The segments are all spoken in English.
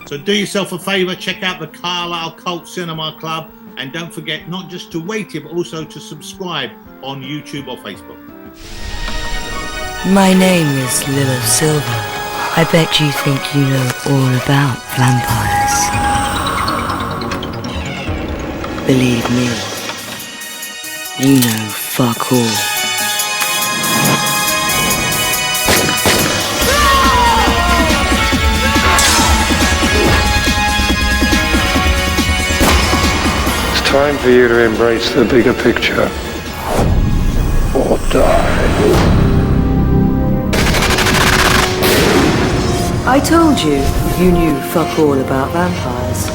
So do yourself a favour, check out the Carlisle Cult Cinema Club, and don't forget not just to rate it, but also to subscribe on YouTube or Facebook. My name is Lil Silver. I bet you think you know all about vampires. Believe me, you know fuck all. It's time for you to embrace the bigger picture or die. I told you, you knew fuck all about vampires.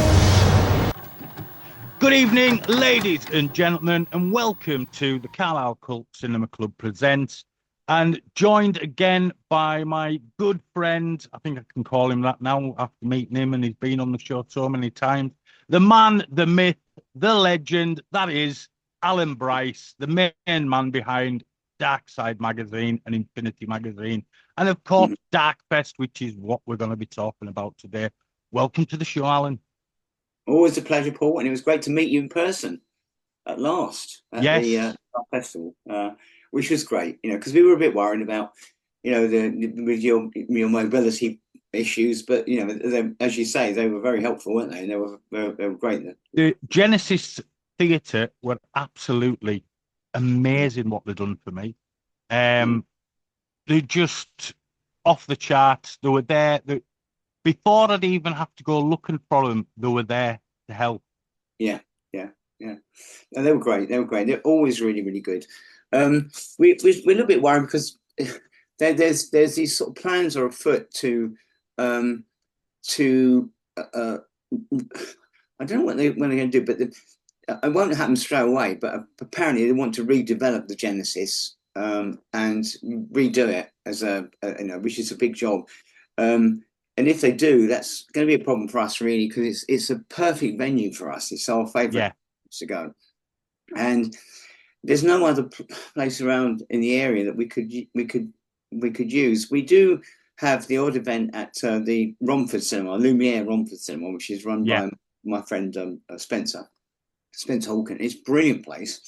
Good evening, ladies and gentlemen, and welcome to the Carlisle Cult Cinema Club Presents, and joined again by my good friend, I think I can call him that now after meeting him, and he's been on the show so many times, the man, the myth, the legend, that is Allan Bryce, the main man behind Dark Side magazine and Infinity magazine, and of course Darkfest, which is what we're going to be talking about today. Welcome to the show, Allan. Always a pleasure, Paul, and it was great to meet you in person at last at the festival, which was great. You know, because we were a bit worried about, you know, with your mobility issues, but you know, they, as you say, they were very helpful, weren't they? And they were great. The Genesis Theatre were absolutely amazing what they've done for me. They're just off the charts. They were there. Before I'd even have to go looking for them, they were there to help. Yeah. No, they were great. They're always really, really good. We're a little bit worried because there's these sort of plans are afoot to I don't know when they're going to do, but it won't happen straight away. But apparently they want to redevelop the Genesis and redo it as which is a big job. And if they do, that's going to be a problem for us, really, because it's a perfect venue for us. It's our favourite to go, and there's no other place around in the area that we could use. We do have the odd event at the Romford Cinema, Lumiere Romford Cinema, which is run by my friend Spencer Hawken. It's a brilliant place,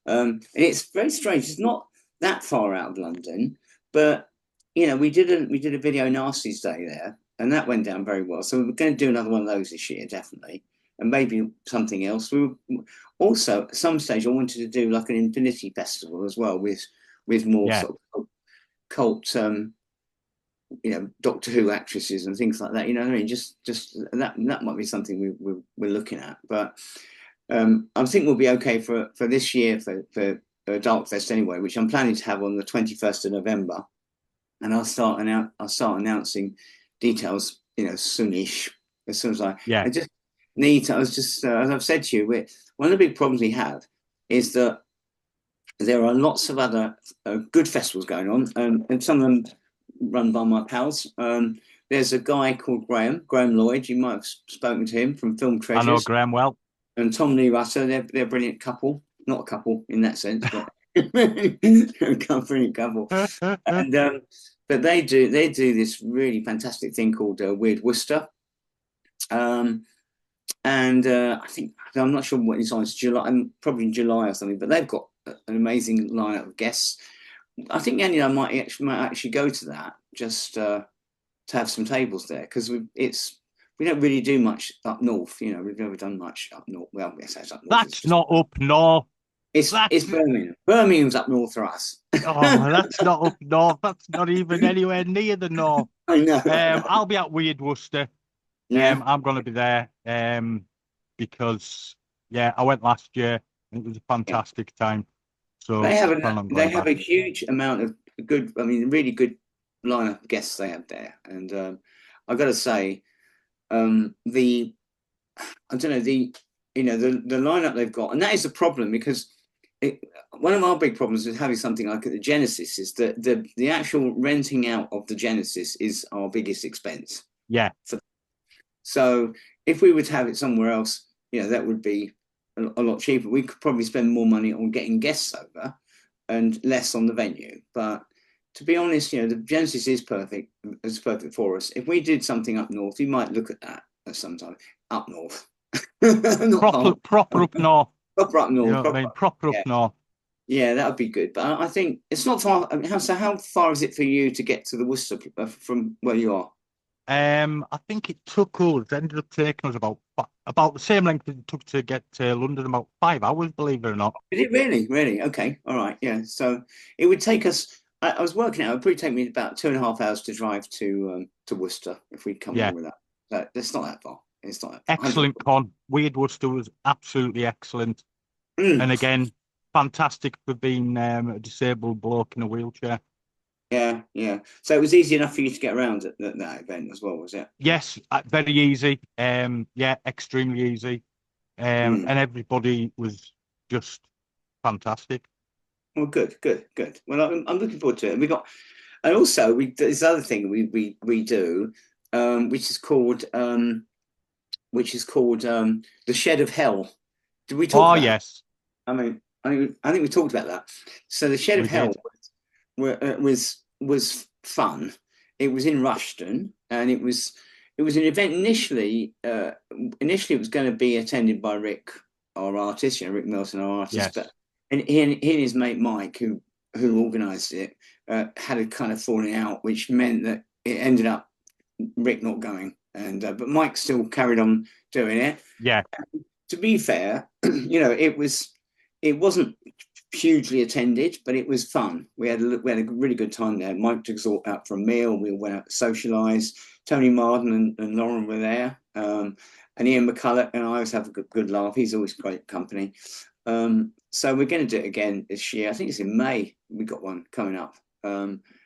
and it's very strange. It's not that far out of London, but you know, we did a video Nasty's Day there. And that went down very well. So we're going to do another one of those this year, definitely. And maybe something else. We were, also, at some stage, I wanted to do like an Infinity Festival as well with more sort of cult, Doctor Who actresses and things like that. You know what I mean? Just that might be something we're looking at. But I think we'll be okay for this year for Darkfest anyway, which I'm planning to have on the 21st of November. And I'll start announcing details, you know, soonish, as soon as I just need to. I was just, as I've said to you, one of the big problems we have is that there are lots of other good festivals going on, and some of them run by my pals. There's a guy called Graham Lloyd. You might have spoken to him from Film Treasures. I know Graham well. And Tom Lee Rutter. They're a brilliant couple. Not a couple in that sense, but a brilliant couple. And but they do this really fantastic thing called Weird Worcester, and I think, I'm not sure what it's on. It's July, probably in July or something. But they've got an amazing lineup of guests. I think Andy and I might actually go to that just to have some tables there, because we don't really do much up north. You know, we've never done much up north. Well, yes, that's up north. That's not up north. It's Birmingham. Birmingham's up north for us. Oh, that's not up north. That's not even anywhere near the north. I know. I'll be at Weird Worcester. I'm going to be there because I went last year and it was a fantastic time. So they have a huge amount of good, really good lineup of guests they have there, and I've got to say, the lineup they've got, and that is a problem because. One of our big problems with having something like the Genesis is that the actual renting out of the Genesis is our biggest expense. Yeah. So if we were to have it somewhere else, you know, that would be a lot cheaper. We could probably spend more money on getting guests over and less on the venue. But to be honest, you know, the Genesis is perfect. It's perfect for us. If we did something up north, we might look at that sometimes up north. Not far. proper up north. Proper up north. You know what I mean? Proper up north. Yeah, that would be good. But I think it's not far. I mean, how far is it for you to get to the Worcester from where you are? I think it took us. It ended up taking us about the same length it took to get to London, about 5 hours, believe it or not. Did it really? Really? Okay. All right. Yeah. So it would take us. I was working out. It would probably take me about 2.5 hours to drive to Worcester if we'd come along with that. That's not that far. It's not that far. Excellent con. Weird Worcester was absolutely excellent, Mm. and again, fantastic for being a disabled bloke in a wheelchair. Yeah, yeah. So it was easy enough for you to get around at that event as well, was it? Yes, very easy. Yeah, extremely easy. And everybody was just fantastic. Well, good. Well, I'm looking forward to it. And also this other thing we do, which is called the Shed of Hell. Did we talk about yes. That? I think we talked about that. So the Shed of Hell was fun. It was in Rushden, and it was an event initially. Initially, it was going to be attended by Rick, our artist, Rick Milton, our artist. Yes. But he and his mate Mike, who organised it, had a kind of falling out, which meant that it ended up Rick not going, and but Mike still carried on doing it. Yeah. To be fair, it wasn't hugely attended, but it was fun. We had a really good time there. Mike took us all out for a meal. We went out to socialise. Tony Marden and Lauren were there, and Ian McCulloch and I always have a good laugh. He's always great company. So we're going to do it again this year. I think it's in May. We got one coming up.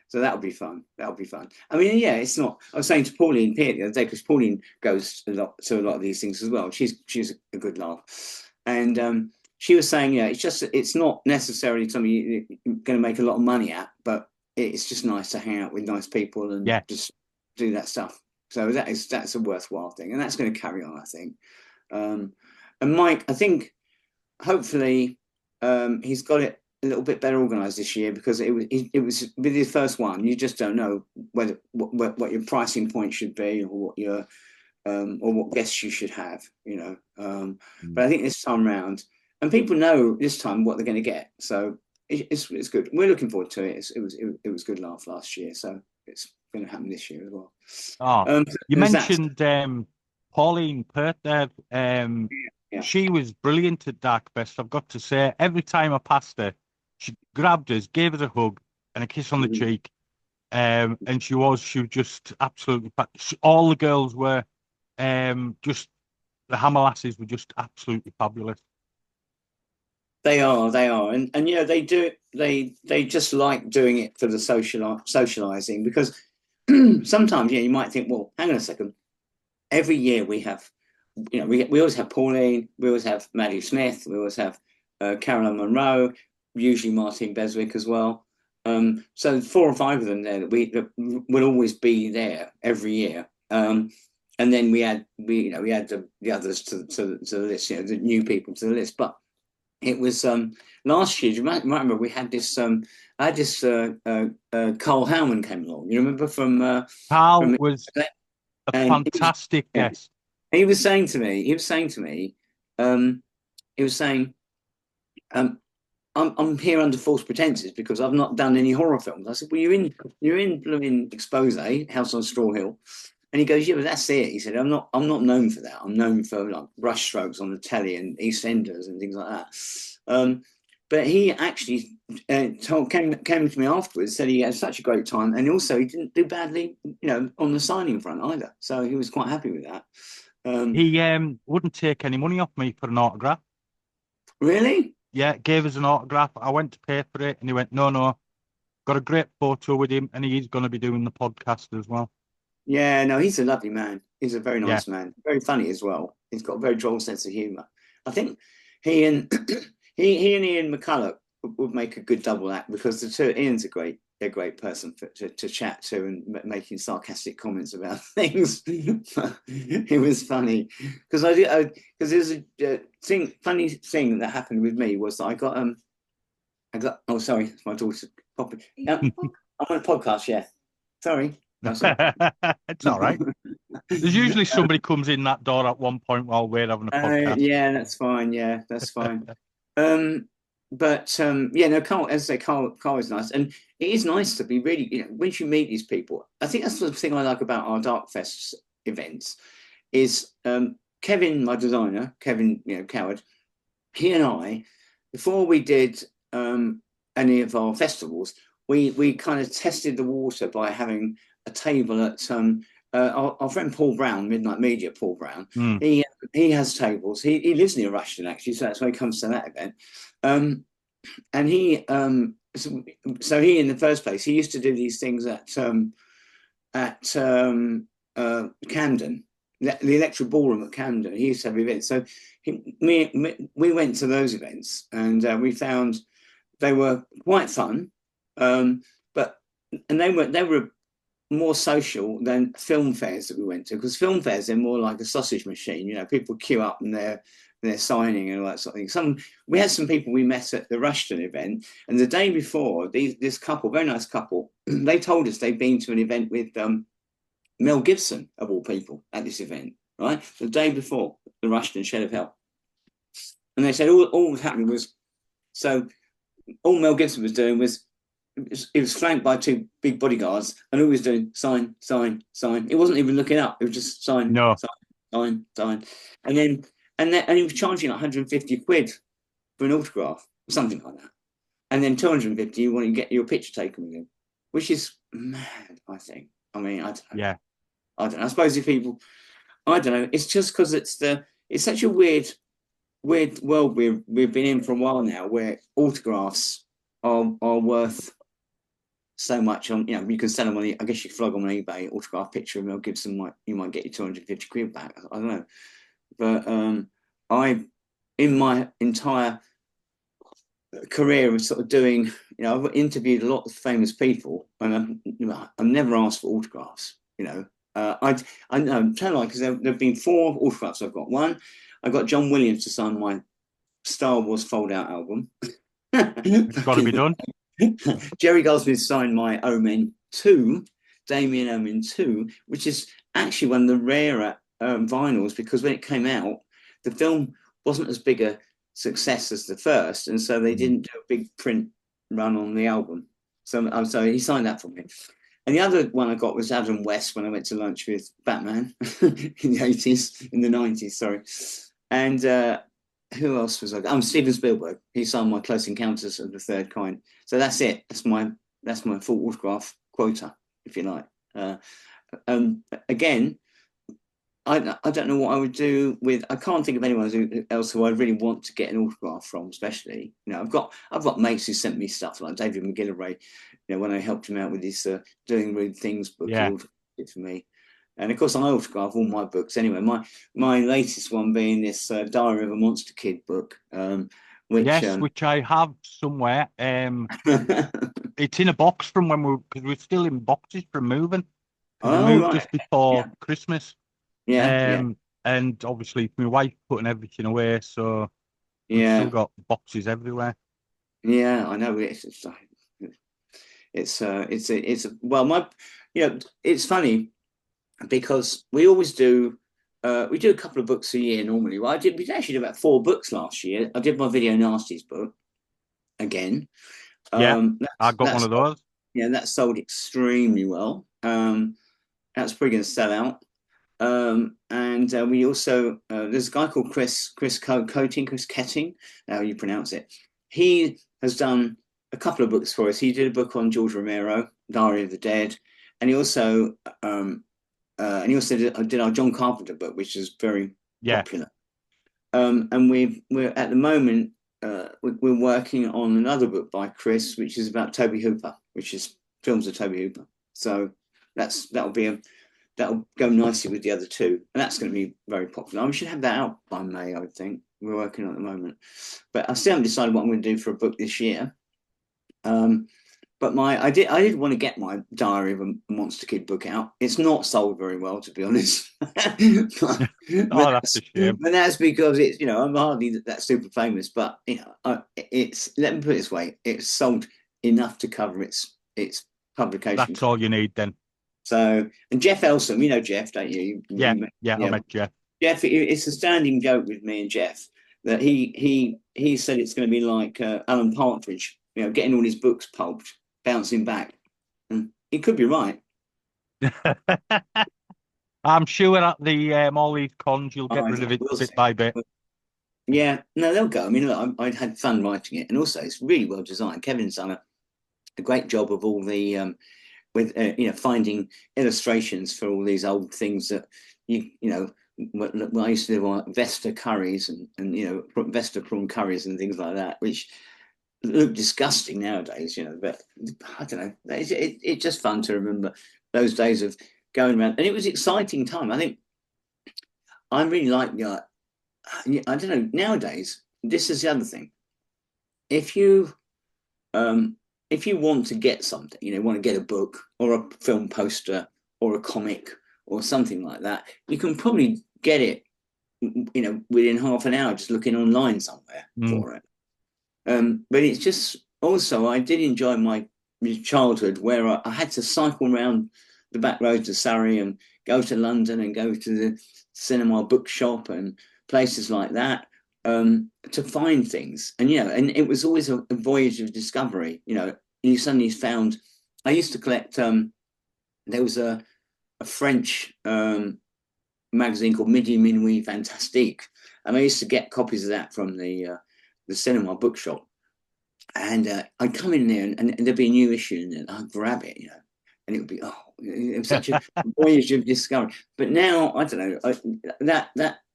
So that'll be fun. I mean, yeah, it's not. I was saying to Pauline Peart the other day, because Pauline goes to a lot of these things as well. She's a good laugh, and she was saying, yeah, it's not necessarily something you're going to make a lot of money at, but it's just nice to hang out with nice people and just do that stuff. So that's a worthwhile thing, and that's going to carry on, I think. And Mike, I think, hopefully, he's got it a little bit better organised this year, because it was with his first one. You just don't know what your pricing point should be, or what your or what guests you should have, But I think this time round, and people know this time what they're going to get, so it's good. We're looking forward to it. It was good laugh last year, so it's going to happen this year as well. You mentioned Pauline Peart there. She was brilliant at Darkfest. I've got to say, every time I passed her, she grabbed us, gave us a hug and a kiss on the cheek, and she was just absolutely. All the girls were just, the Hammerlasses were just absolutely fabulous. They are, and they do it. They just like doing it for the socializing, because sometimes you might think, well, hang on a second. Every year we have, we always have Pauline, we always have Maddie Smith, we always have Caroline Monroe, usually Martine Beswick as well. So 4 or 5 of them there that will always be there every year. And then we add the others to the list, the new people to the list, but. It was last year. You might remember we had this. I had this. Carl Howman came along. You remember from? Carl was a fantastic guest. He was saying to me. I'm here under false pretenses because I've not done any horror films. I said, well, you're in blooming Expose, House on Straw Hill. And he goes, yeah, but that's it. He said, I'm not known for that. I'm known for like brushstrokes on the telly and EastEnders and things like that. But he actually came to me afterwards, said he had such a great time, and also he didn't do badly, on the signing front either. So he was quite happy with that. He wouldn't take any money off me for an autograph. Really? Yeah, gave us an autograph. I went to pay for it, and he went, no. Got a great photo with him, and he's going to be doing the podcast as well. Yeah, no, he's a lovely man. He's a very nice man. Very funny as well. He's got a very droll sense of humour. I think he and Ian McCulloch would make a good double act, because the two. Ian's a great person to chat to, and making sarcastic comments about things. It was funny because there's a funny thing that happened with me was that I got. Oh, sorry, my daughter's popping. I'm on a podcast. Yeah, sorry. It's all right. There's usually somebody comes in that door at one point while we're having a podcast. Yeah, that's fine. Yeah, that's fine. Yeah, no, Carl, as I say, Carl is nice, and it is nice to be really, once you meet these people. I think that's the thing I like about our Darkfest events is Kevin, my designer, Kevin, Coward, he and I, before we did any of our festivals, we kind of tested the water by having a table at our friend Paul Brown, Midnight Media, Paul Brown. He has tables. He lives near Rushden actually, so that's why he comes to that event. And he so he, in the first place, he used to do these things at Camden, the Electric Ballroom at Camden. He used to have events. So we went to those events, and we found they were quite fun, but they were more social than film fairs that we went to, because film fairs, they're more like a sausage machine. People queue up and they're signing and all that sort of thing. We had some people we met at the Rushden event, and the day before, this couple, very nice couple, they told us they'd been to an event with Mel Gibson, of all people, at this event, right? The day before the Rushden Shed of Hell. And they said all was happening was, so all Mel Gibson was doing was, it was flanked by two big bodyguards, and all he was doing, sign, sign, sign. It wasn't even looking up. It was just sign, sign. And then, and he was charging like 150 quid for an autograph or something like that. And then 250, you want to get your picture taken with him, which is mad, I think. I mean, I don't know. Yeah. I don't know. I suppose if people, I don't know. It's just because it's such a weird world we've been in for a while now, where autographs are worth so much. On you can sell them on. I guess you flog them on eBay. Autograph picture of Mel Gibson might get you 250 quid back. I don't know, but I, in my entire career of sort of doing, I've interviewed a lot of famous people, and I've never asked for autographs. I know, because there've been 4 autographs I've got. One, I got John Williams to sign my Star Wars fold-out album. It's got to be done. Jerry Goldsmith signed my Omen 2, Damien Omen 2, which is actually one of the rarer vinyls, because when it came out, the film wasn't as big a success as the first, and so they didn't do a big print run on the album. So he signed that for me. And the other one I got was Adam West when I went to lunch with Batman in the 80s, in the 90s, sorry. And who else was I? Steven Spielberg. He signed my Close Encounters of the Third Kind. So that's it. That's my full autograph quota, if you like. Again, I don't know what I would do with. I can't think of anyone else who I really want to get an autograph from, especially. I've got mates who sent me stuff like David McGillivray. When I helped him out with his Doing Rude Things book, he autographed it for me. And of course, I autograph all my books anyway. My latest one being this Diary of a Monster Kid book, which I have somewhere. It's in a box from because we're still in boxes from moving. We moved just before Christmas. And obviously my wife putting everything away, so we've still got boxes everywhere. Yeah, I know. It's funny, because we always do. We do a couple of books a year normally. Well, we actually did about 4 books last year. I did my Video Nasties book again. I got one of those. Yeah, that sold extremely well. That's probably going to sell out. And we also there's a guy called Chris Ketting, how you pronounce it. He has done a couple of books for us. He did a book on George Romero, Diary of the Dead, and he also did our John Carpenter book, which is very popular. And we're at the moment we're working on another book by Chris, which is about Toby Hooper, which is films of Toby Hooper. So that'll go nicely with the other 2, and that's going to be very popular. We should have that out by May, I would think. We're working on it at the moment, but I still haven't decided what I'm going to do for a book this year. But I did want to get my Diary of a Monster Kid book out. It's not sold very well, to be honest. That's a shame. But that's because it's I'm hardly that super famous. But it's, let me put it this way: it's sold enough to cover its publication. That's all you need then. So, and Jeff Elson, you know Jeff, don't you? Yeah, I met Jeff. Jeff, it's a standing joke with me and Jeff that he said it's going to be like Alan Partridge, getting all his books pulped, bouncing back. And he could be right. I'm sure at the all these cons you'll get rid of it bit by bit. Yeah, no, they'll go. I mean, look, I had fun writing it, and also it's really well designed. Kevin's done a great job of all the finding illustrations for all these old things that when I used to do Vesta curries and Vesta prawn curries and things like that, which look disgusting nowadays, but I don't know. It's just fun to remember those days of going around, and it was an exciting time. I think I really like I don't know, nowadays, this is the other thing. If you want to get something, want to get a book or a film poster or a comic or something like that, you can probably get it, within half an hour, just looking online somewhere for it. But it's just also, I did enjoy my childhood where I had to cycle around the back roads of Surrey and go to London and go to the cinema bookshop and places like that to find things. And and it was always a voyage of discovery. You suddenly found. I used to collect. There was a French magazine called Midi Minuit Fantastique, and I used to get copies of that from the cinema bookshop. And I'd come in there and there'd be a new issue, and I'd grab it, and it would be it was such a voyage of discovery. But now I don't know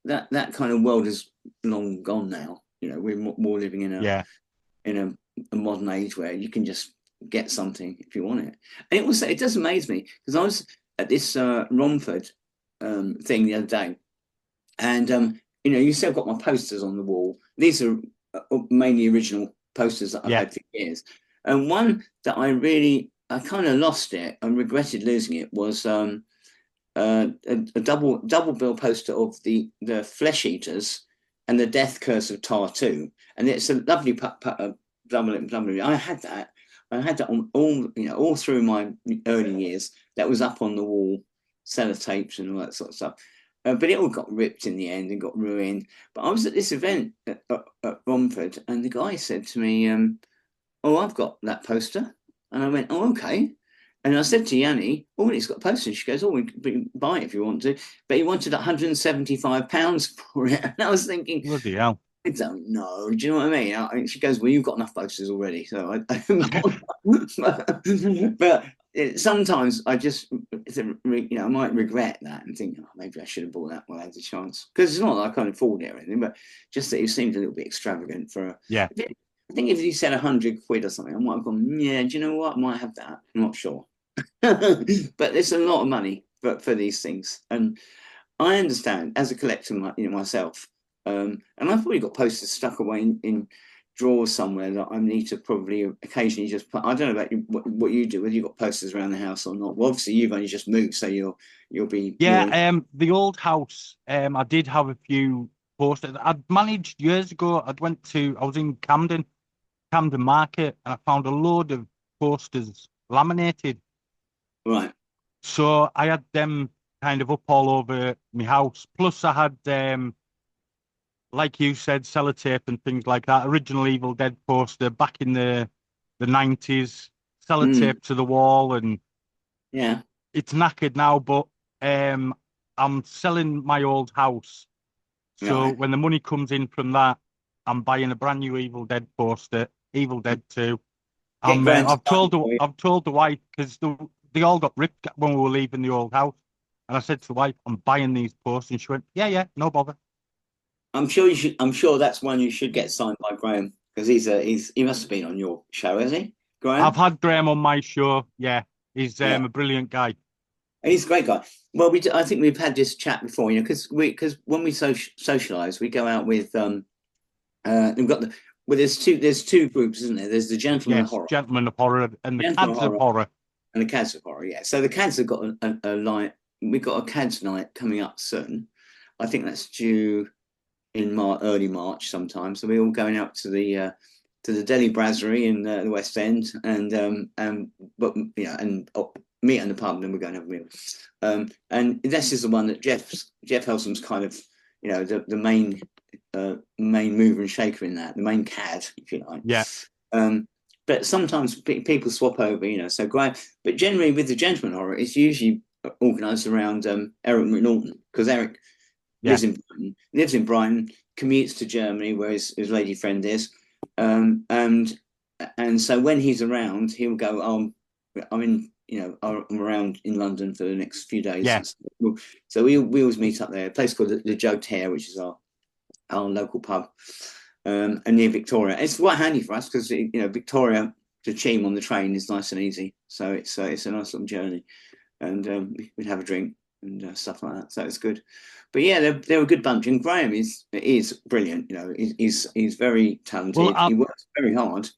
that kind of world is long gone now. We're more living in a modern age where you can just get something if you want it. And it does amaze me because I was at this Romford thing the other day, and you see I've got my posters on the wall. These are mainly original posters that I've had for years, and one that I kind of lost it and regretted losing it was a double bill poster of the Flesh Eaters and the Death Curse of Tartu, and it's a lovely double. I had that on all through my early years. That was up on the wall, sellotapes and all that sort of stuff. But it all got ripped in the end and got ruined. But I was at this event at Romford, and the guy said to me, "Oh, I've got that poster." And I went, "Oh, okay." And I said to Yanni, "Oh, he's got a poster." She goes, "Oh, we can buy it if you want to." But he wanted £175 for it. And I was thinking, bloody hell. I don't know. Do you know what I mean? And she goes, "Well, you've got enough posters already." So but sometimes I just, I might regret that and think, maybe I should have bought that while I had the chance. Because it's not that I can't afford it or anything, but just that it seemed a little bit extravagant for I think if you said £100 or something, I might have gone, yeah, do you know what? I might have that. I'm not sure. But it's a lot of money for these things. And I understand as a collector, myself, and I've probably got posters stuck away in drawers somewhere that I need to probably occasionally just put. I don't know about what you do, whether you've got posters around the house or not. Well, obviously you've only just moved, so you'll be the old house, I did have a few posters. I'd managed years ago. I was in Camden Market, and I found a load of posters laminated, right? So I had them kind of up all over my house, plus I had like you said, sellotape and things like that. Original Evil Dead poster back in the 90s, sellotape to the wall, and it's knackered now. But I'm selling my old house, so when the money comes in from that, I'm buying a brand new Evil Dead poster, Evil Dead 2. I've told the wife, because they all got ripped when we were leaving the old house, and I said to the wife, "I'm buying these posters," and she went, "Yeah, no bother." I'm sure you should. I'm sure that's one you should get signed by Graham, because he must have been on your show, hasn't he, Graham? I've had Graham on my show. Yeah, he's a brilliant guy. And he's a great guy. Well, I think we've had this chat before, because when we socialise, we go out with we've got there's two groups, isn't there? There's the Gentlemen of Horror, and the Cads of Horror, and the Cads of Horror. Yeah. So the Cads have got a night. We've got a Cads night coming up soon. I think that's due in early March sometime. So we're all going out to the Delhi Brasserie in the West End, and meet in the pub, and then we're going to have a meal. And this is the one that Jeff Helson's kind of, the main mover and shaker in that, the main cad, if you like. Yeah. But sometimes people swap over, so great. But generally, with the Gentleman Horror, it's usually organised around Eric McNaughton, because Eric lives in Brighton, commutes to Germany where his lady friend is, and so when he's around, he'll go, I'm around in London for the next few days. Yeah. So we always meet up there, a place called the Jugged Hare, which is our local pub, and near Victoria. It's quite handy for us because Victoria to Cheam on the train is nice and easy, so it's a nice little journey, and we'd have a drink and stuff like that. So it's good. But yeah, they're a good bunch, and Graham is brilliant. He's very talented. Well, he works very hard.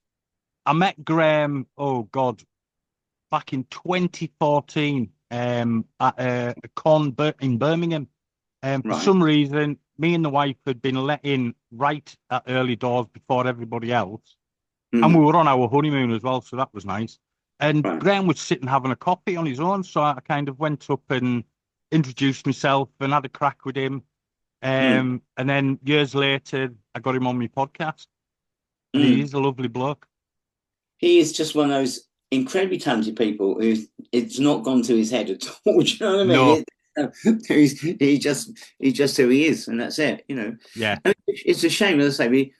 I met Graham, back in 2014 at a con in Birmingham. For some reason, me and the wife had been let in right at early doors before everybody else. And we were on our honeymoon as well, so that was nice. And Graham was sitting having a coffee on his own, so I kind of went up and introduced myself and had a crack with him. And then years later, I got him on my podcast. And he's a lovely bloke. He is just one of those incredibly talented people who it's not gone to his head at all. Do you know what I mean? No. He's just who he is, and that's it. Yeah. And it's a shame, as I say,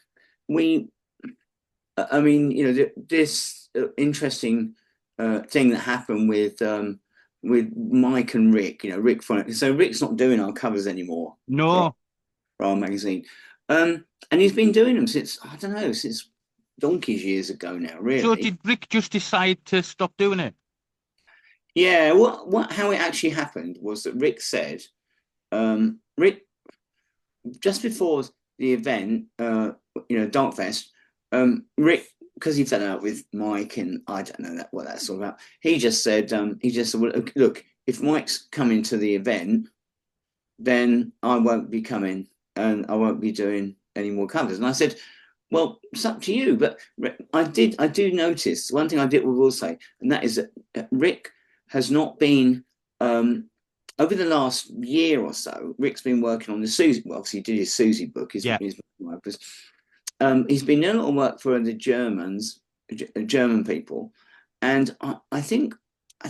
this interesting thing that happened with Mike and Rick. Rick. So Rick's not doing our covers anymore. No. For our magazine, and he's been doing them since donkey's years ago now. Really. So did Rick just decide to stop doing it? Yeah. How it actually happened was that Rick said, Rick, just before the event, Darkfest, Rick, because he fell out with Mike, and I don't know what that's all about. He just said, well, look, if Mike's coming to the event, then I won't be coming, and I won't be doing any more covers. And I said, well, it's up to you. But I do notice one thing I will say, and that is that Rick has not been, over the last year or so, Rick's been working on the Susie, well, obviously he did his Susie book, he's been doing a lot of work for the German people. And I think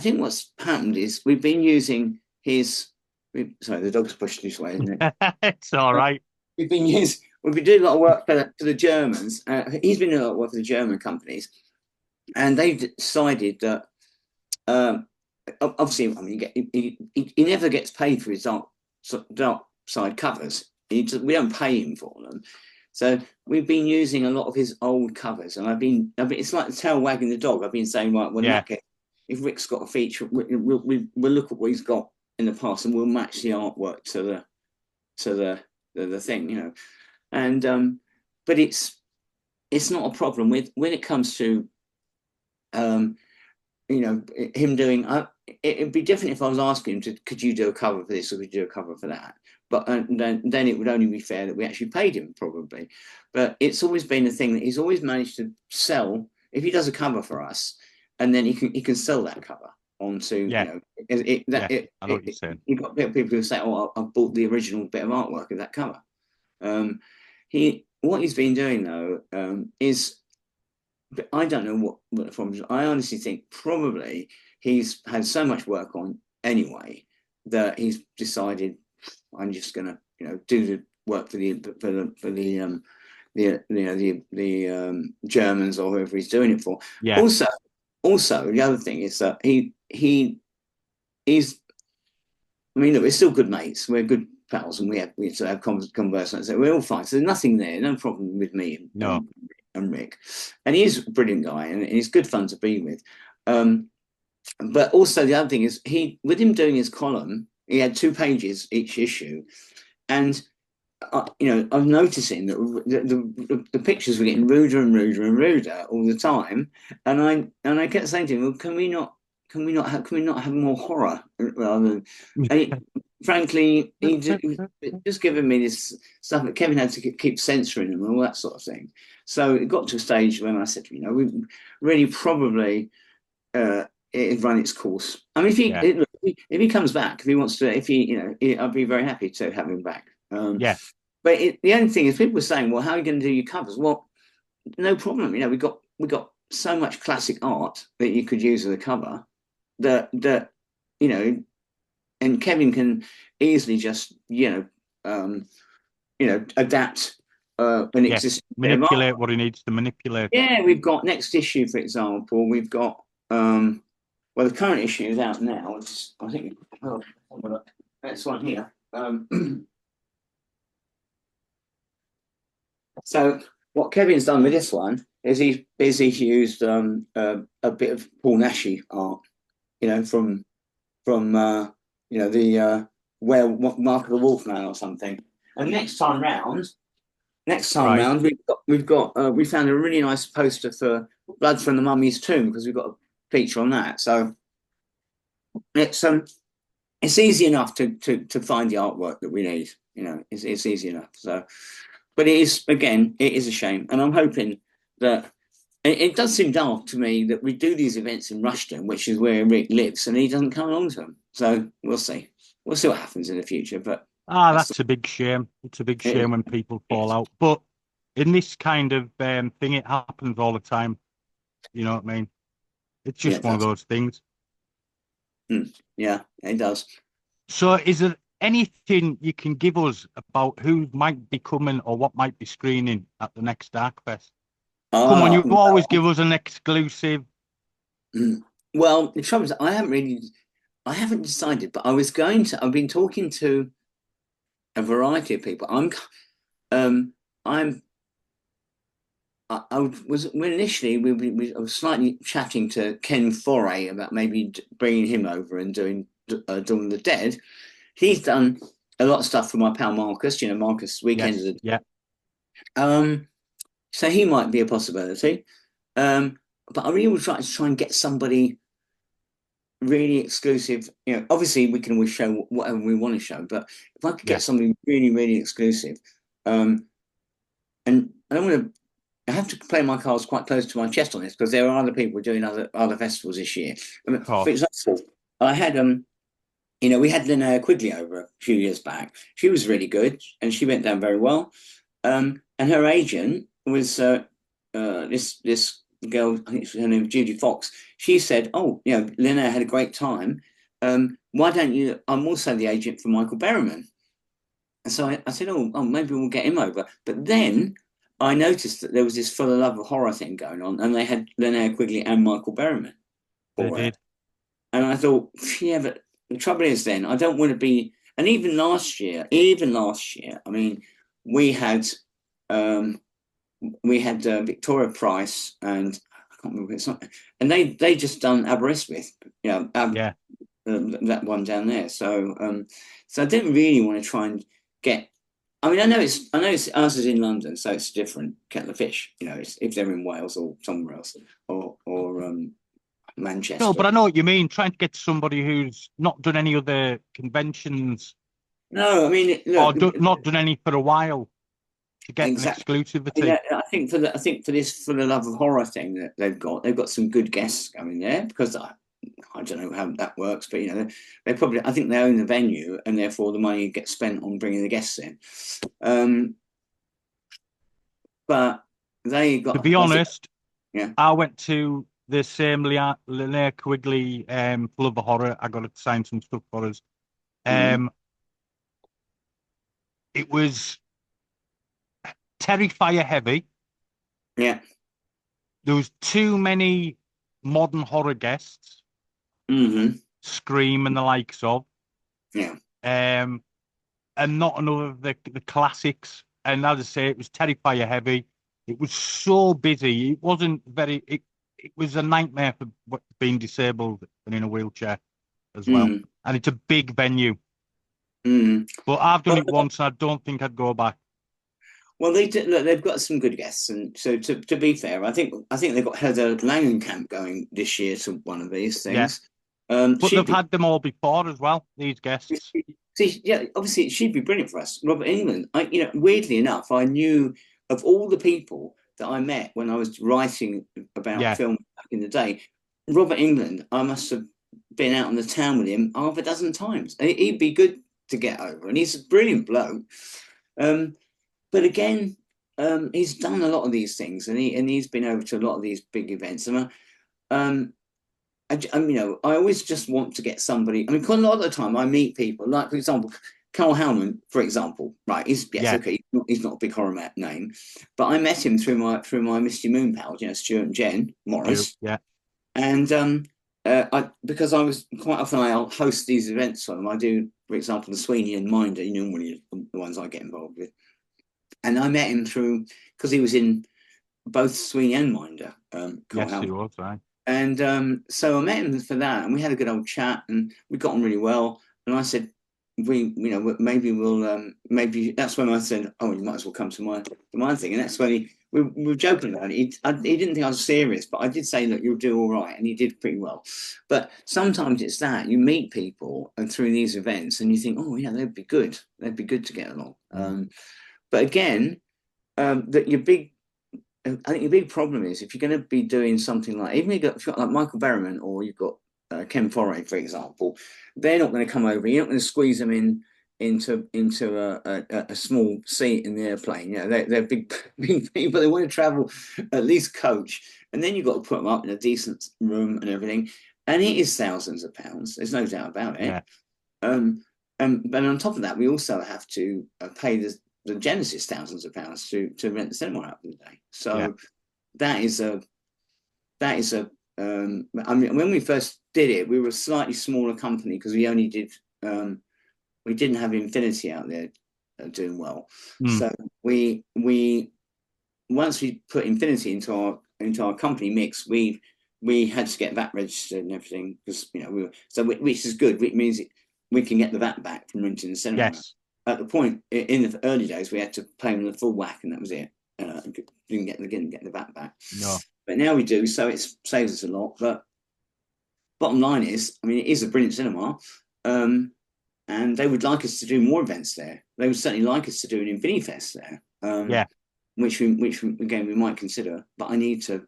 what's happened is we've been using sorry, the dog's pushed this way, isn't it? It's all right. We've been doing a lot of work for the Germans. He's been doing a lot of work for the German companies, and they've decided that obviously, I mean, he never gets paid for his dark side covers. We don't pay him for them. So we've been using a lot of his old covers, and I've been it's like the tail wagging the dog. I've been saying, right, well, if Rick's got a feature, we'll look at what he's got in the past, and we'll match the artwork to the thing, and but it's not a problem when it comes to him doing. It'd be different if I was asking him could you do a cover for this or could you do a cover for that, but then it would only be fair that we actually paid him, probably. But it's always been a thing that he's always managed to sell. If he does a cover for us, and then he can sell that cover onto, I know what you're saying. You've got people who say, "Oh, I bought the original bit of artwork of that cover." What he's been doing though is, I don't know what the problem is. I honestly think probably he's had so much work on anyway that he's decided, I'm just going to do the work for the Germans or whoever he's doing it for. Yeah. Also, the other thing is that he's. I mean, look, we're still good mates. We're good pals, and we still have conversations. So we're all fine. So there's nothing there, no problem with me and Rick. And he is a brilliant guy, and he's good fun to be with. But also the other thing is, with him doing his column, he had 2 pages each issue, and I'm noticing that the pictures were getting ruder and ruder and ruder all the time, and I kept saying to him, well, can we not have more horror rather than, frankly, he just given me this stuff that Kevin had to keep censoring and all that sort of thing. So it got to a stage when I said, we really probably it run its course. I mean, if he comes back, if he wants to, I'd be very happy to have him back. Yeah. But the only thing is, people were saying, well, how are you going to do your covers? Well, no problem. We got so much classic art that you could use as a cover that and Kevin can easily just adapt an existing manipulate what he needs to manipulate. Yeah, we've got next issue, for example. We've got the current issue is out now. I think that's one here. So what Kevin's done with this one is he's used a bit of Paul Nashi art, from the Mark of the Wolfman or something. And next time round, we found a really nice poster for Blood from the Mummy's Tomb, because we've got a feature on that. So it's easy enough to find the artwork that we need. It's easy enough. So, but it is a shame, and I'm hoping that it does seem daft to me that we do these events in Rushden, which is where Rick lives, and he doesn't come along to them. So we'll see. We'll see what happens in the future. But that's a big shame. It's a big shame when people fall out. But in this kind of thing, it happens all the time. You know what I mean? It's just one of those things. Yeah, it does. So is there anything you can give us about who might be coming or what might be screening at the next Darkfest? Come on, you always give us an exclusive. Well, the trouble is, I haven't decided, but I've been talking to a variety of people. I was slightly chatting to Ken Foray about maybe bringing him over and doing Dawn of the Dead. He's done a lot of stuff for my pal Marcus. Marcus Weekends. Yeah. So he might be a possibility. But I really would try and get somebody really exclusive. Obviously we can always show whatever we want to show, but if I could get something really, really exclusive, and I have to play my cards quite close to my chest on this, because there are other people doing other festivals this year. For example, I had we had Linnea Quigley over a few years back. She was really good, and she went down very well. And her agent was this girl, I think her name was Judy Fox. She said, Linnea had a great time. Why don't you? I'm also the agent for Michael Berryman. And so I said, maybe we'll get him over. But then I noticed that there was this For the Love of Horror thing going on, and they had Linnea Quigley and Michael Berryman. They did. And I thought, but the trouble is, then I don't want to be. And even last year, I mean, we had Victoria Price and I can't remember it's not, and they just done Aberystwyth, that one down there. So I didn't really want to try and get. I mean, I know it's ours is in London, so it's a different kettle of fish. If they're in Wales or somewhere else or Manchester. No, but I know what you mean. Trying to get somebody who's not done any other conventions. No, I mean, look, or not done any for a while. To get an exclusivity. I think for this For the Love of Horror thing that they've got some good guests coming there, because I don't know how that works, but they probably, I think they own the venue, and therefore the money gets spent on bringing the guests in. But they got. To be honest, I went to the same Linnea Quigley Full of the Horror. I got to sign some stuff for us. It was Terrifier heavy. Yeah. There was too many modern horror guests. Scream and the likes of. Yeah. And not enough of the classics. And as I say, it was Terrifier heavy. It was so busy. It wasn't very. It was a nightmare for being disabled and in a wheelchair as well. And it's a big venue. But I've done it once, and I don't think I'd go back. Well, they've got some good guests, and so to be fair, I think they've got Heather Langenkamp going this year to one of these things. But they've had them all before as well. These guests. Obviously, she'd be brilliant for us. Robert England. Weirdly enough, I knew of all the people that I met when I was writing about film back in the day. Robert England, I must have been out on the town with him half a dozen times. He'd be good to get over, and he's a brilliant bloke. But again, he's done a lot of these things, and he's been over to a lot of these big events. And I always just want to get somebody. I mean, quite a lot of the time, I meet people, like for example, Carl Howman, for example. Right? Okay. He's not a big horror name, but I met him through my Misty Moon pals, Stuart and Jen Morris. Yeah. And because I was quite often I'll host these events for them. I do, for example, the Sweeney and Minder, normally the ones I get involved with. And I met him through because he was in both Sweeney and Minder. Yes, he was, right. And so I met him for that, and we had a good old chat, and we got on really well. And I said, maybe that's when I said, oh, you might as well come to my thing. And that's when we were joking about it. He didn't think I was serious, but I did say, look, you'll do all right, and he did pretty well. But sometimes it's that you meet people and through these events, and you think, oh yeah, they'd be good to get along. But again, that I think your big problem is if you're going to be doing something like, even if you've got like Michael Berryman, or you've got Ken Foray, for example, they're not going to come over. You're not going to squeeze them into a small seat in the airplane. They're big people. They want to travel, at least coach, and then you've got to put them up in a decent room and everything. And it is thousands of pounds. There's no doubt about it. Yeah. And on top of that, we also have to pay the Genesis thousands of pounds to rent the cinema out for the day. So that is a I mean, when we first did it, we were a slightly smaller company because we only did we didn't have Infinity out there doing well. So we once we put Infinity into our company mix, we had to get VAT registered and everything because which is good. Which means we can get the VAT back from renting the cinema. Yes. At the point in the early days, we had to pay them the full whack, and that was it. Didn't get the VAT back. No. But now we do, so it saves us a lot. But bottom line is, I mean, it is a brilliant cinema, and they would like us to do more events there. They would certainly like us to do an Infinity Fest there. Which again we might consider. But I need to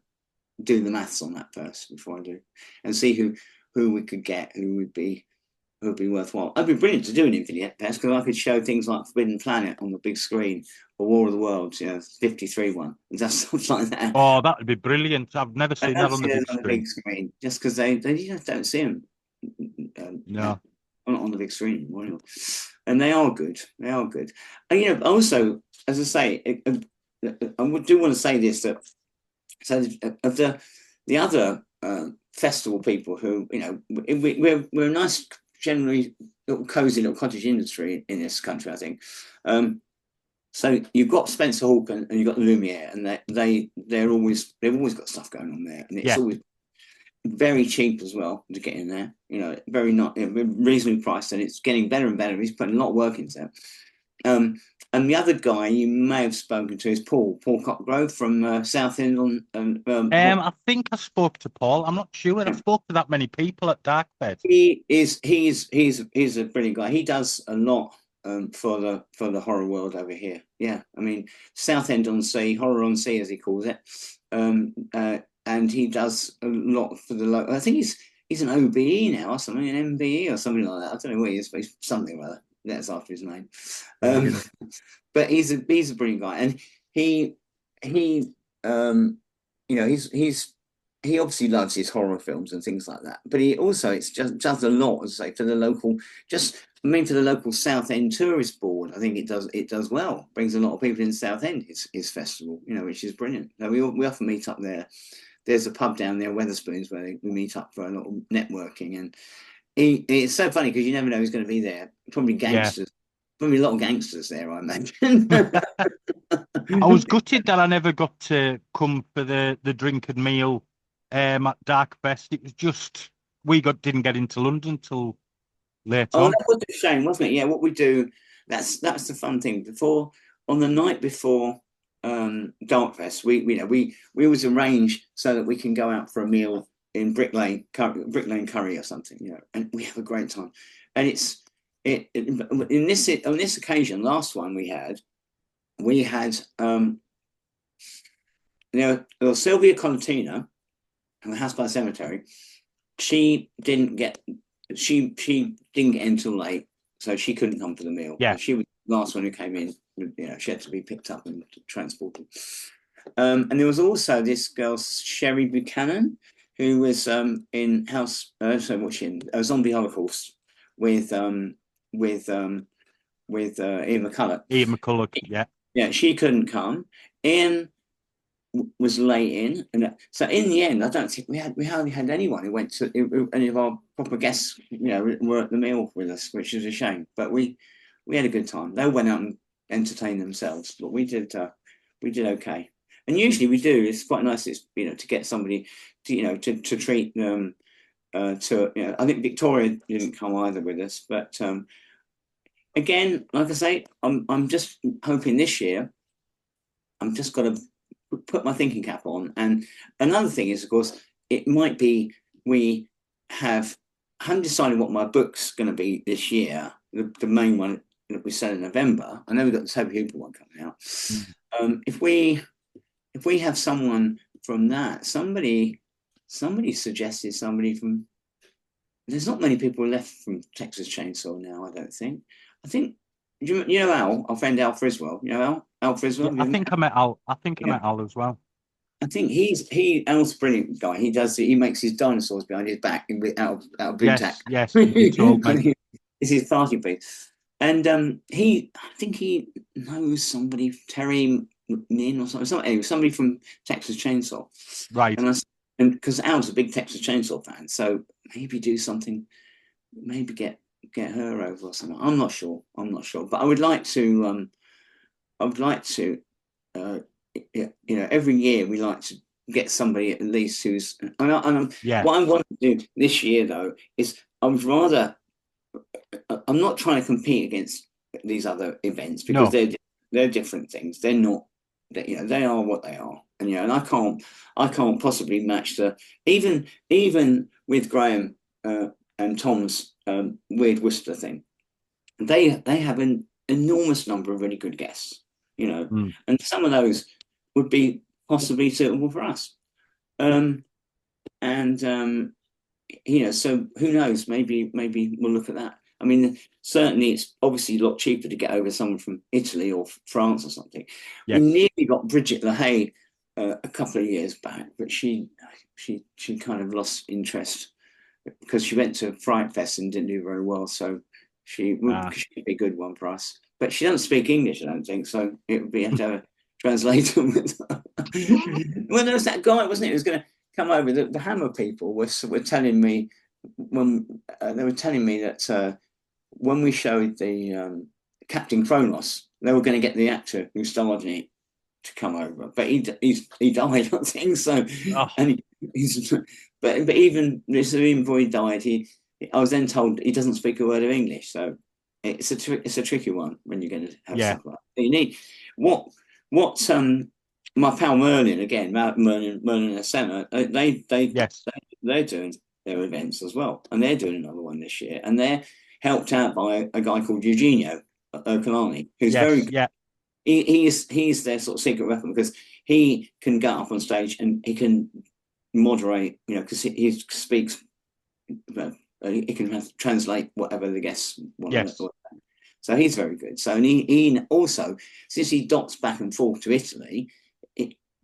do the maths on that first before I do, and see who we could get, who would be worthwhile. It'd be brilliant to do an Infinity Fest because I could show things like Forbidden Planet on the big screen, or War of the Worlds, 53 one, and stuff like that. Oh, that would be brilliant. I've never seen that on the big screen. Just because they just don't see them. No. On the big screen anymore. And they are good. They are good. And also, as I say, I do want to say this, that so of the other festival people who we're a nice, generally little cozy little cottage industry in this country, I think. So you've got Spencer Hawke and you've got Lumiere, and they've always got stuff going on there, and it's always very cheap as well to get in there. Very reasonably priced, and it's getting better and better. He's putting a lot of work into it. And the other guy you may have spoken to is Paul Cockgrove from Southend. I think I spoke to Paul. I'm not sure. I spoke to that many people at Darkfest. He's a brilliant guy. He does a lot for the horror world over here. Yeah, I mean Southend on Sea, Horror on Sea as he calls it. And he does a lot for the local. I think he's an OBE now or something, an MBE or something like that. I don't know where he is, but he's something like that. That's after his name. But he's a brilliant guy, and he obviously loves his horror films and things like that. But he also does a lot, as I say, for the local for the local Southend Tourist Board. I think it does well. Brings a lot of people in Southend. His festival, which is brilliant. So we often meet up there. There's a pub down there, Wetherspoons, where we meet up for a lot of networking, and it's so funny because you never know who's going to be there. Probably gangsters. Probably a lot of gangsters there, I imagine. I was gutted that I never got to come for the drink and meal at Darkfest. It was just didn't get into London till later on. That was a shame, wasn't it? Yeah, what we do, that's the fun thing. On the night before Darkfest, we always arrange so that we can go out for a meal in Brick Lane Curry or something, and we have a great time. And on this occasion, last one we had Sylvia Colentina, the house by the cemetery. She didn't get in until late, so she couldn't come for the meal. Yeah. She was the last one who came in. She had to be picked up and transported. And there was also this girl, Sherry Buchanan, who was in House. Zombie Holocaust with Ian McCulloch. Ian McCulloch, yeah. Yeah, she couldn't come. Ian was late in, and so in the end, I don't think we hardly had anyone who went to any of our proper guests. Were at the meal with us, which is a shame. But we had a good time. They went out and entertained themselves, but we did okay. And usually we do. It's quite nice. It's to get somebody to treat them. I think Victoria didn't come either with us, but again, like I say, I'm just hoping this year. I'm just got to put my thinking cap on. And another thing is, of course, it might be I haven't decided what my book's going to be this year. The main one that we sell in November. I know we've got the Toby Hooper one coming out. If we have someone from that, somebody suggested somebody from. There's not many people left from Texas Chainsaw now. I don't think. I think you know Al, our friend Al Friswell. You know Al Friswell. Yeah, I think I met Al. I met Al as well. I think Al's a brilliant guy. He makes his dinosaurs behind his back out of boot tack. Yes, he told me. It's his party piece. And I think he knows somebody, Terry Nin or something. Somebody from Texas Chainsaw. Right. And because Al's a big Texas Chainsaw fan, so maybe do something, maybe get her over or something. I'm not sure, but I would like to. Every year we like to get somebody at least who's. What I want to do this year though is I'm not trying to compete against these other events because they're different things. They're not. They are what they are, and I can't possibly match even with Graham and Tom's Weird Worcester thing. They have an enormous number of really good guests, and some of those would be possibly suitable for us. So who knows? Maybe we'll look at that. I mean, certainly it's obviously a lot cheaper to get over someone from Italy or France or something. Yes. We nearly got Bridget LaHaye a couple of years back, but she kind of lost interest because she went to Fright Fest and didn't do very well. So she'd be a good one for us. But she doesn't speak English, I don't think, so it would be have to have a translator with her. Well, there was that guy, wasn't it, who was going to come over. The Hammer people were telling me that when we showed the Captain Kronos, they were going to get the actor who starred in it to come over, but he died, I think. So, and but even before he died, I was then told he doesn't speak a word of English. So it's a tricky one when you're going to have stuff like that. You need what my pal Merlin again, Merlin and Senna, they're doing their events as well, and they're doing another one this year, and they're helped out by a guy called Eugenio Okolani, who's very good. Yeah. He's their sort of secret weapon because he can get up on stage and he can moderate, because he speaks. He can translate whatever the guests want. Yes. So he's very good. So and he also, since he dots back and forth to Italy,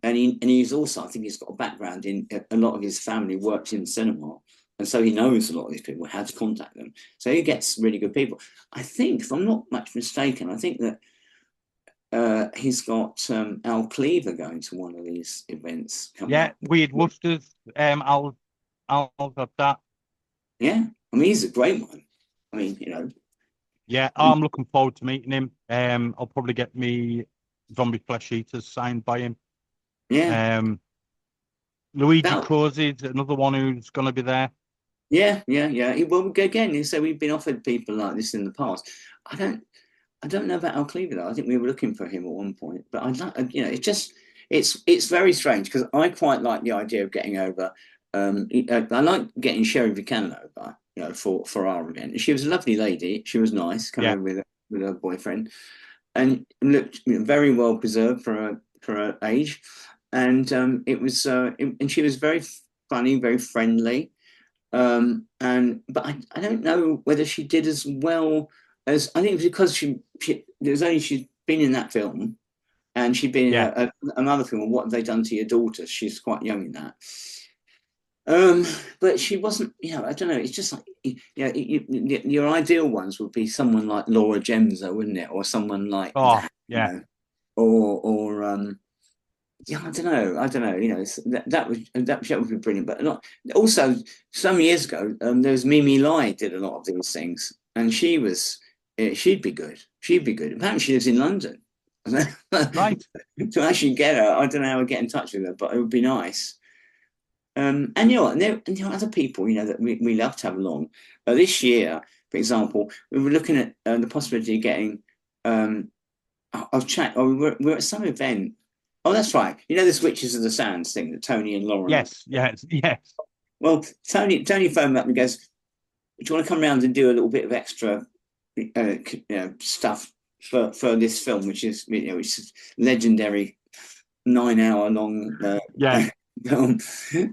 and he's also, I think he's got a background in a lot of his family worked in cinema. And so he knows a lot of these people, how to contact them. So he gets really good people. I think, if I'm not much mistaken, I think that he's got Al Cleaver going to one of these events. Weird Worcester's. I'll have that. Yeah, I mean, he's a great one. I mean, Yeah, I'm looking forward to meeting him. I'll probably get me Zombie Flesh Eaters signed by him. Yeah. Luigi Cosi is another one who's going to be there. Yeah. Well, again, you say we've been offered people like this in the past. I don't know about Al Cleaver though. I think we were looking for him at one point, but I'd like, it's very strange because I quite like the idea of getting over. I like getting Sherry Buchanan over, for our event. She was a lovely lady. She was nice, coming over with her boyfriend, and looked very well preserved for her age. And it was, and she was very funny, very friendly. But I don't know whether she did as well as, I think it was because she'd been in that film, and she'd been in another film. What Have They Done to Your Daughter? She's quite young in that. But she wasn't, I don't know. It's just like, your ideal ones would be someone like Laura Gemser, wouldn't it? Or someone like that, or I don't know. That would be brilliant. But not also some years ago, there was Mimi Lai did a lot of these things, and she'd be good. She'd be good. Apparently, she lives in London. Right. To actually get her, I don't know how I get in touch with her, but it would be nice. And there are other people, that we love to have along. This year, for example, we were looking at the possibility of getting. We were at some event. Oh, that's right. This Witches of the Sands thing that Tony and Lauren. Yes. Well, Tony phoned me up and goes, "Do you want to come around and do a little bit of extra, stuff for this film, which is which is legendary 9-hour long film?"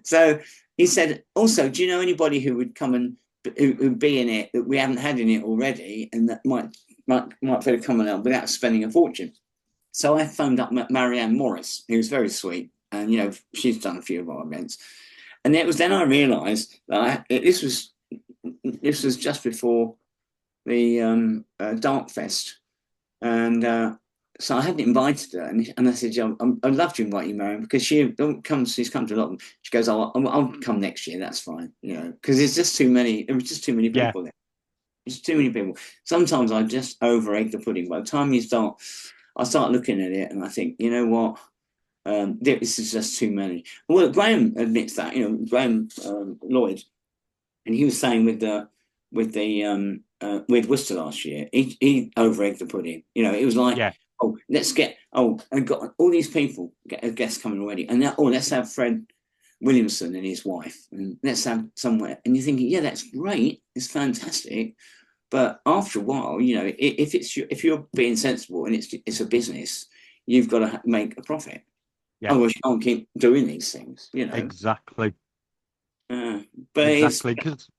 So he said, "Also, do you know anybody who would come and who'd be in it that we haven't had in it already, and that might be able to come on without spending a fortune?" So I phoned up Marianne Morris, who's very sweet, and she's done a few of our events. And it was then I realised that this was just before the Darkfest, and so I hadn't invited her, and I said, "I'd love to invite you, Marianne, because she's come to a lot of them." She goes, I'll come next year. That's fine, because there's just too many. There was just too many people there. There's too many people. Sometimes I just over egg the pudding. By the time I start looking at it, and I think, you know what, this is just too many. Well, Graham admits that. Graham Lloyd, and he was saying with Worcester last year, he over egged the pudding. It was like, oh, I've got all these people, guests coming already, and now, let's have Fred Williamson and his wife, and let's have somewhere. And you're thinking, yeah, that's great, it's fantastic, but after a while, if you're being sensible and it's a business, you've got to make a profit. Otherwise, you can't keep doing these things. Exactly. But exactly, because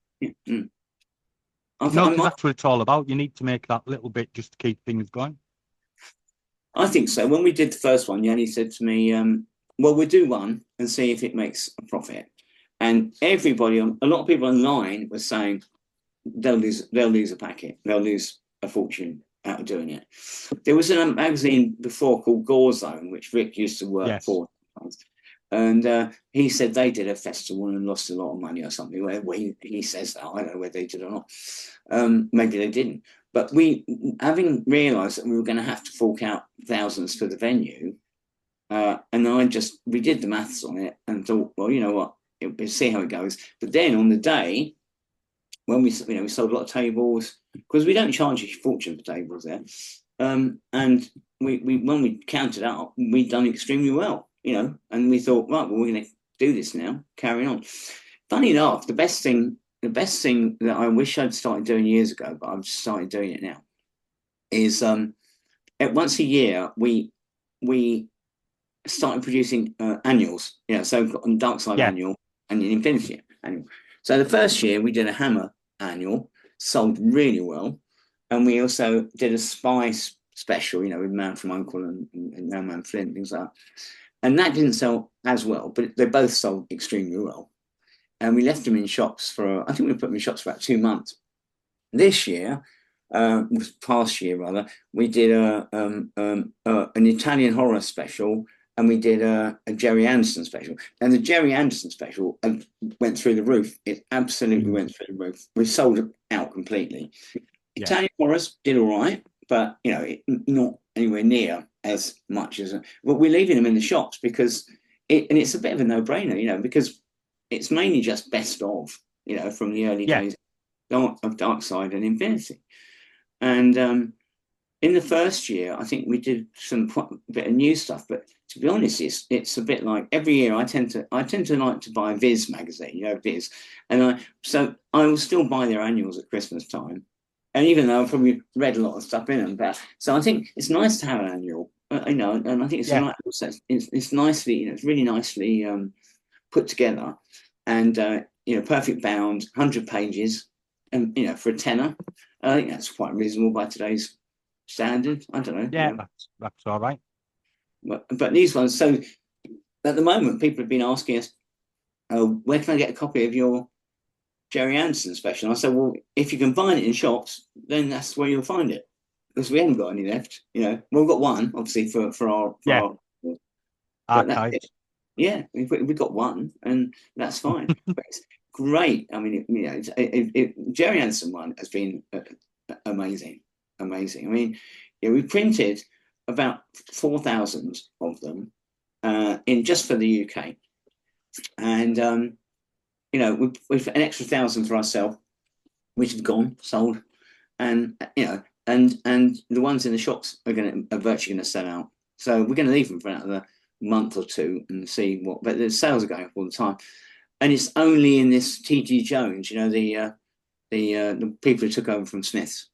that's what it's all about. You need to make that little bit just to keep things going. I think so. When we did the first one, Yanni said to me, "Well, we'll do one and see if it makes a profit." And a lot of people online were saying they'll lose a packet, they'll lose a fortune out of doing it. There was a magazine before called Gore Zone, which Rick used to work for, and he said they did a festival and lost a lot of money or something. Well, he says that. I don't know whether they did or not. Maybe they didn't. But we, having realised that we were going to have to fork out thousands for the venue, and we did the maths on it and thought, well, you know what, we'll see how it goes. But then on the day, when we sold a lot of tables, because we don't charge a fortune for tables there, and we when we counted out, we'd done extremely well, and we thought, right, well, we're going to do this now, carry on. Funny enough, the best thing that I wish I'd started doing years ago, but I've started doing it now, is once a year we started producing annuals. So we've got a Dark Side annual and an Infinity annual. So the first year we did a Hammer annual, sold really well, and we also did a Spy special, with Man from U.N.C.L.E. and No Man Flint, things like that. And that didn't sell as well, but they both sold extremely well. And we left them in shops I think we put them in shops for about 2 months. This year, past year rather, we did an Italian horror special, and we did a Jerry Anderson special. And the Jerry Anderson special went through the roof. It absolutely went through the roof. We sold it out completely. Italian horrors did all right, but not anywhere near as much as. But we're leaving them in the shops because it's a bit of a no-brainer, because it's mainly just best of, from the early days of Dark Side and Infinity. And in the first year, I think we did quite a bit of new stuff. But to be honest, it's a bit like every year I tend to like to buy Viz magazine, Viz, and I will still buy their annuals at Christmas time. And even though I've probably read a lot of stuff in them, so I think it's nice to have an annual, and I think it's nice. It's nicely, it's really nicely put together. and perfect bound, 100 pages, and for a tenner, I think that's quite reasonable by today's standard. I don't know. Yeah, that's all right. But these ones, so at the moment, people have been asking us, where can I get a copy of your Jerry Anderson special? And I said, well, if you can find it in shops, then that's where you'll find it, because we haven't got any left. We've got one, obviously, for our but that's it. Yeah, we've got one, and that's fine. But it's great. I mean, Jerry Anderson one has been amazing. I mean, we printed about 4,000 of them in just for the UK, and we've an extra 1,000 for ourselves, which have gone sold, and and the ones in the shops are virtually going to sell out. So we're going to leave them for another month or two and see what. But the sales are going up all the time, and it's only in this TG Jones, the people who took over from Smiths.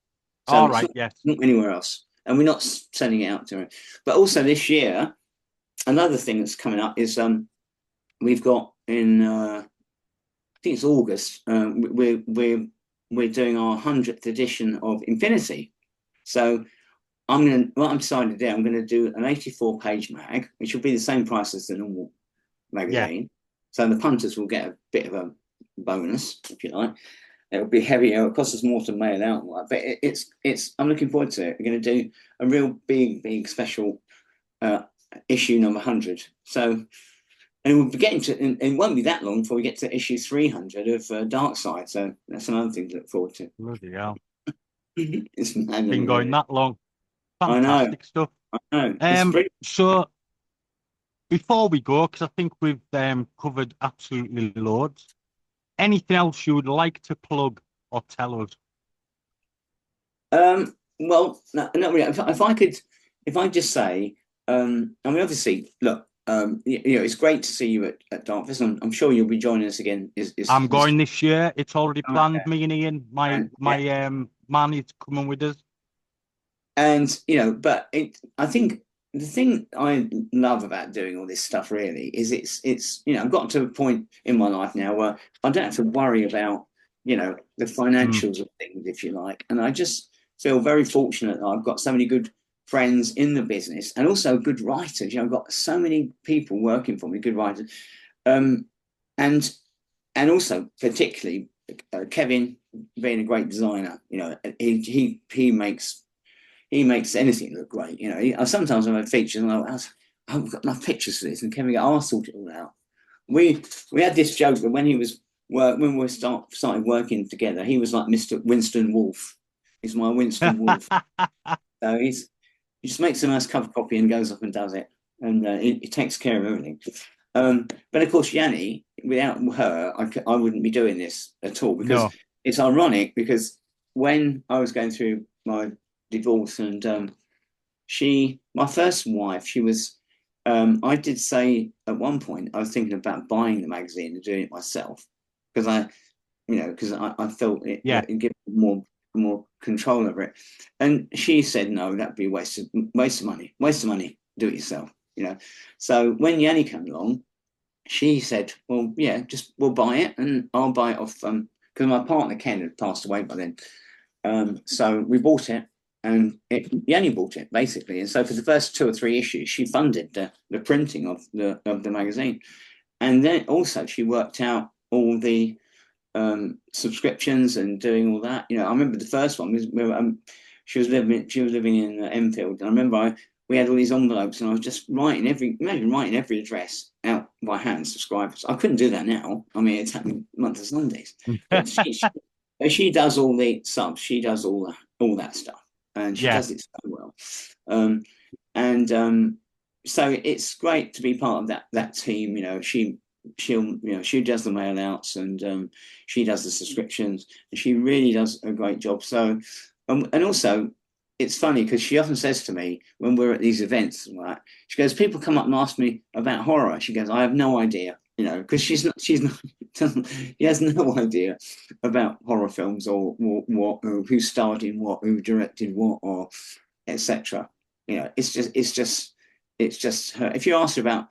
So all right, yes, not anywhere else, and we're not sending it out to it. But also this year, another thing that's coming up is we've got in I think it's August. We're doing our 100th edition of Infinity. So what I'm deciding to do, I'm going to do an 84-page mag, which will be the same price as the normal magazine. Yeah. So the punters will get a bit of a bonus, if you like. It will be heavier. It costs us more to mail out, but it's. I'm looking forward to it. We're going to do a real big special issue number 100. So, and we'll be getting to. And it won't be that long before we get to issue 300 of Dark Side. So that's another thing to look forward to. Bloody hell! It's been going that long. Fantastic stuff. I know. So before we go, because I think we've covered absolutely loads. Anything else you would like to plug or tell us? Well, not really. If I just say, I mean, obviously, look, it's great to see you at Darkfest. I'm sure you'll be joining us again. I'm going this year. It's already planned. Me and Ian, my man, is coming with us. And but I think the thing I love about doing all this stuff really is it's I've got to a point in my life now where I don't have to worry about the financials of things, if you like, and I just feel very fortunate that I've got so many good friends in the business and also good writers. I've got so many people working for me, good writers, and also particularly Kevin being a great designer. He makes anything look great. Sometimes I have features and I've got enough pictures for this, and Kevin I'll sort it all out. We had this joke that when we started working together, he was like Mr. Winston Wolfe. He's my Winston Wolfe. So he just makes a nice cover copy and goes up and does it, and he takes care of everything. But of course, Yanni, without her, I wouldn't be doing this at all, because it's ironic, because when I was going through my divorce, and my first wife, she was I did say at one point I was thinking about buying the magazine and doing it myself, because I felt it give more control over it, and she said no, that'd be waste of money, do it yourself. So when Yanni came along, she said, well, yeah, we'll buy it, and I'll buy it off because my partner Ken had passed away by then, so we bought it. And Yanni bought it, basically. And so for the first 2 or 3 issues, she funded the printing of the magazine. And then also she worked out all the subscriptions and doing all that. I remember the first one was she was living in Enfield. And I remember we had all these envelopes, and I was just writing every address out by hand, subscribers. I couldn't do that now. I mean, it's happening month of Sundays. But she does all the subs. She does all that stuff. And she does it so well, so it's great to be part of that team. She does the mail outs, and she does the subscriptions, and she really does a great job. So, and also it's funny because she often says to me when we're at these events, right? She goes, people come up and ask me about horror. She goes, I have no idea. Because she has no idea about horror films or what, or who starred in what, who directed what, or etc. It's just her. If you asked her about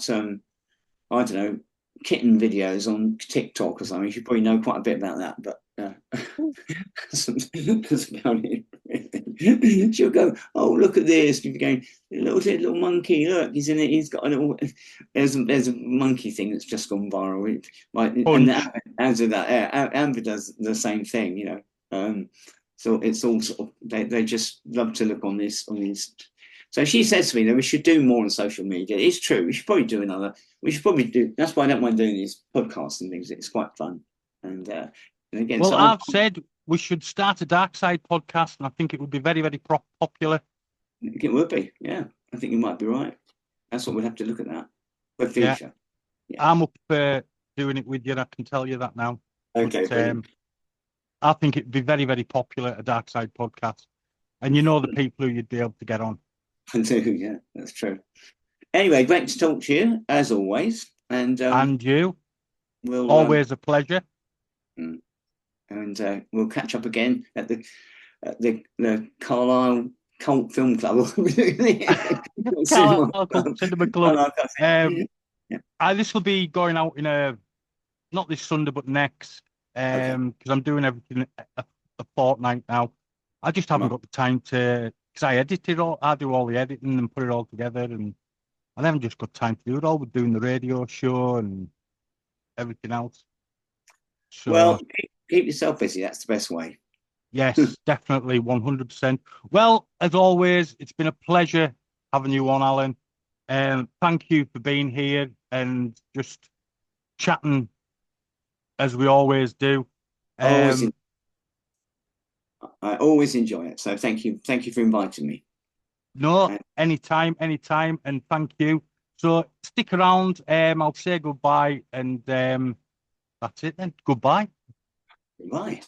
I don't know, kitten videos on TikTok or something. You should probably know quite a bit about that, but that's about it. She'll go, "Oh, look at this!" You're going, little monkey. Look, he's in it. He's got a little. There's a monkey thing that's just gone viral. And as of that, Amber does the same thing. You know, so it's all sort of they just love to look on these. So she says to me that we should do more on social media. It's true. We should probably do another. We should probably do. That's why I don't mind doing these podcasts and things. It's quite fun. And again, well, so I've said we should start a Dark Side podcast, and I think it would be very, very popular. It would be, yeah. I think you might be right. That's what we'd have to look at that for the future. Yeah. I'm up for doing it with you. I can tell you that now. Okay. But, I think it'd be very, very popular, a Dark Side podcast, and you know the people who you'd be able to get on. I do, yeah, that's true. Anyway, great to talk to you as always, and you. We'll always a pleasure. And we'll catch up again at the Carlisle Cult Film Club. Carlisle Cult Cinema Club. This will be going out in not this Sunday but next, because I'm doing everything a fortnight now. I just haven't got the time to, because I do all the editing and put it all together, and I haven't just got time to do it all. We're doing the radio show and everything else. So, well, keep yourself busy. That's the best way. Yes, definitely, 100%. Well, as always, it's been a pleasure having you on, Alan. Thank you for being here and just chatting as we always do. I always enjoy it. So thank you for inviting me. No, anytime, and thank you. So stick around. I'll say goodbye, and that's it then. Goodbye. Goodbye.